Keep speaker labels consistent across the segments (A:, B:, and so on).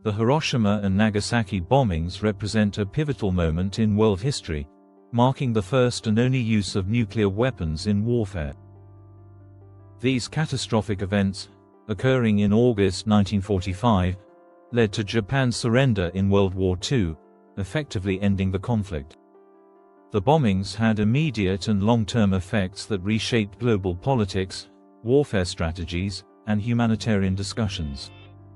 A: The Hiroshima and Nagasaki bombings represent a pivotal moment in world history, marking the first and only use of nuclear weapons in warfare. These catastrophic events, occurring in August 1945, led to Japan's surrender in World War II, effectively ending the conflict. The bombings had immediate and long-term effects that reshaped global politics, warfare strategies, and humanitarian discussions.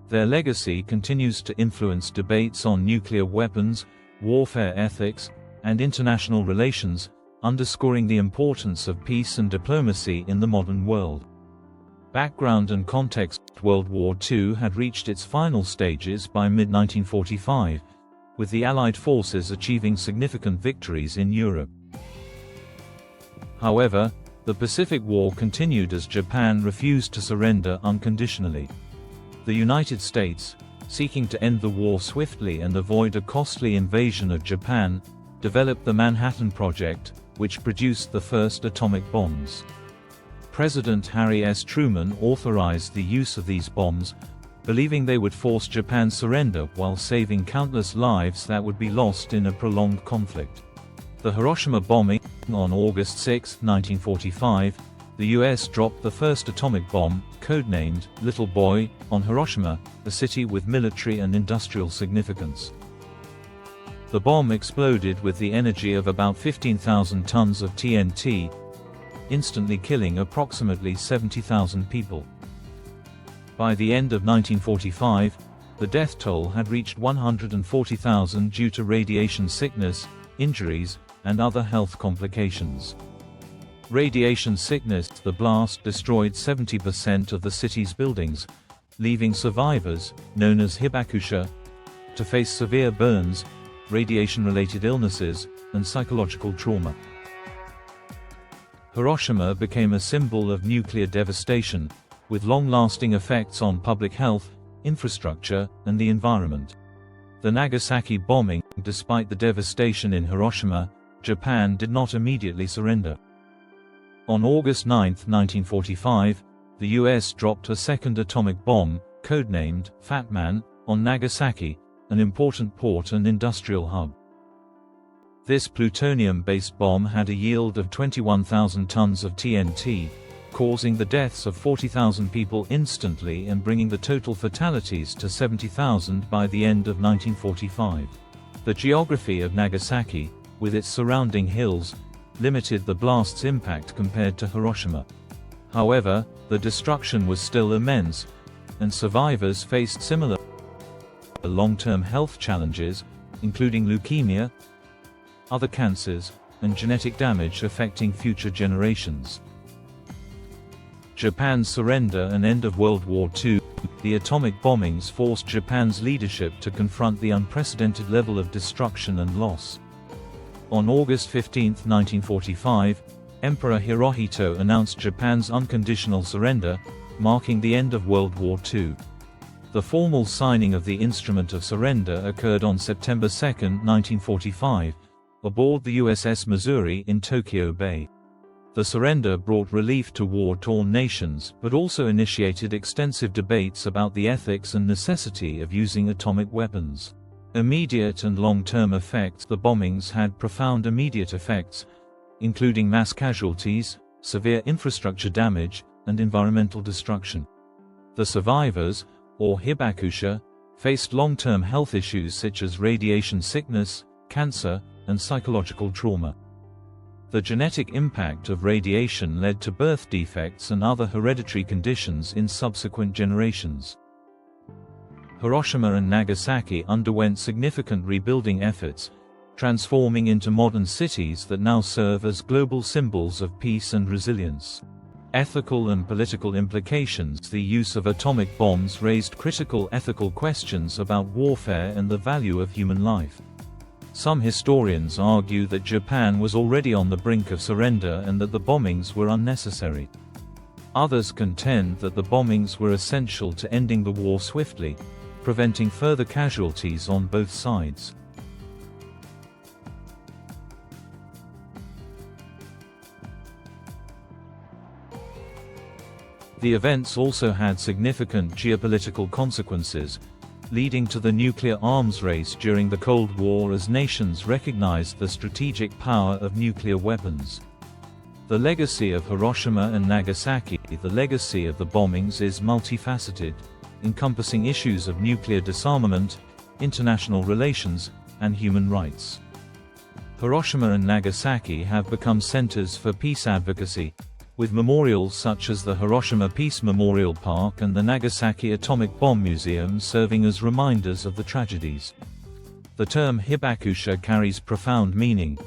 A: Their legacy continues to influence debates on nuclear weapons, warfare ethics, and international relations, underscoring the importance of peace and diplomacy in the modern world. Background and context: World War II had reached its final stages by mid-1945, with the Allied forces achieving significant victories in Europe. However, the Pacific War continued as Japan refused to surrender unconditionally. The United States, seeking to end the war swiftly and avoid a costly invasion of Japan, developed the Manhattan Project, which produced the first atomic bombs. President Harry S. Truman authorized the use of these bombs, believing they would force Japan's surrender while saving countless lives that would be lost in a prolonged conflict. The Hiroshima bombing on August 6, 1945, the U.S. dropped the first atomic bomb, codenamed Little Boy, on Hiroshima, a city with military and industrial significance. The bomb exploded with the energy of about 15,000 tons of TNT, instantly killing approximately 70,000 people. By the end of 1945, the death toll had reached 140,000 due to radiation sickness, injuries, and other health complications. Radiation sickness: the blast destroyed 70% of the city's buildings, leaving survivors, known as hibakusha, to face severe burns, radiation-related illnesses, and psychological trauma. Hiroshima became a symbol of nuclear devastation, with long-lasting effects on public health, infrastructure, and the environment. The Nagasaki bombing: despite the devastation in Hiroshima, Japan did not immediately surrender. On August 9, 1945, the U.S. dropped a second atomic bomb, codenamed Fat Man, on Nagasaki, an important port and industrial hub. This plutonium-based bomb had a yield of 21,000 tons of TNT, causing the deaths of 40,000 people instantly and bringing the total fatalities to 70,000 by the end of 1945. The geography of Nagasaki, with its surrounding hills, limited the blast's impact compared to Hiroshima. However, the destruction was still immense, and survivors faced similar long-term health challenges, including leukemia, other cancers, and genetic damage affecting future generations. Japan's surrender and end of World War II: the atomic bombings forced Japan's leadership to confront the unprecedented level of destruction and loss. On August 15, 1945, Emperor Hirohito announced Japan's unconditional surrender, marking the end of World War II. The formal signing of the Instrument of Surrender occurred on September 2, 1945, aboard the USS Missouri in Tokyo Bay. The surrender brought relief to war-torn nations, but also initiated extensive debates about the ethics and necessity of using atomic weapons. Immediate and long-term effects: the bombings had profound immediate effects, including mass casualties, severe infrastructure damage, and environmental destruction. The survivors, or hibakusha, faced long-term health issues such as radiation sickness, cancer, and psychological trauma. The genetic impact of radiation led to birth defects and other hereditary conditions in subsequent generations. Hiroshima and Nagasaki underwent significant rebuilding efforts, transforming into modern cities that now serve as global symbols of peace and resilience. Ethical and political implications: the use of atomic bombs raised critical ethical questions about warfare and the value of human life. Some historians argue that Japan was already on the brink of surrender and that the bombings were unnecessary. Others contend that the bombings were essential to ending the war swiftly, preventing further casualties on both sides. The events also had significant geopolitical consequences, leading to the nuclear arms race during the Cold War as nations recognized the strategic power of nuclear weapons. The legacy of Hiroshima and Nagasaki. The legacy of the bombings is multifaceted, encompassing issues of nuclear disarmament, international relations, and human rights. Hiroshima and Nagasaki have become centers for peace advocacy, with memorials such as the Hiroshima Peace Memorial Park and the Nagasaki Atomic Bomb Museum serving as reminders of the tragedies. The term hibakusha carries profound meaning,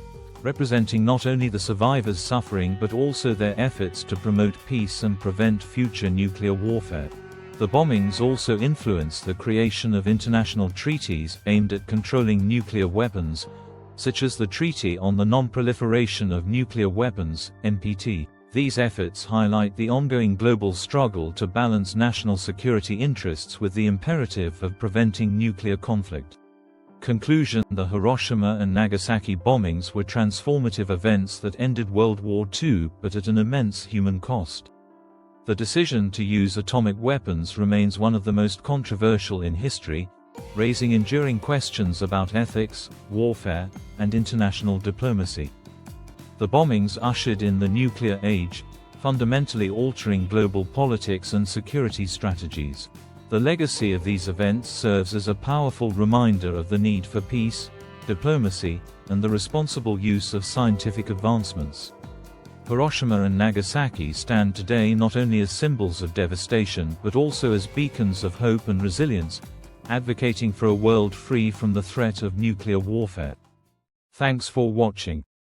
A: representing not only the survivors' suffering but also their efforts to promote peace and prevent future nuclear warfare. The bombings also influenced the creation of international treaties aimed at controlling nuclear weapons, such as the Treaty on the Non-Proliferation of Nuclear Weapons, NPT. These efforts highlight the ongoing global struggle to balance national security interests with the imperative of preventing nuclear conflict. Conclusion: the Hiroshima and Nagasaki bombings were transformative events that ended World War II, but at an immense human cost. The decision to use atomic weapons remains one of the most controversial in history, raising enduring questions about ethics, warfare, and international diplomacy. The bombings ushered in the nuclear age, fundamentally altering global politics and security strategies. The legacy of these events serves as a powerful reminder of the need for peace, diplomacy, and the responsible use of scientific advancements. Hiroshima and Nagasaki stand today not only as symbols of devastation but also as beacons of hope and resilience, advocating for a world free from the threat of nuclear warfare. Thanks for watching.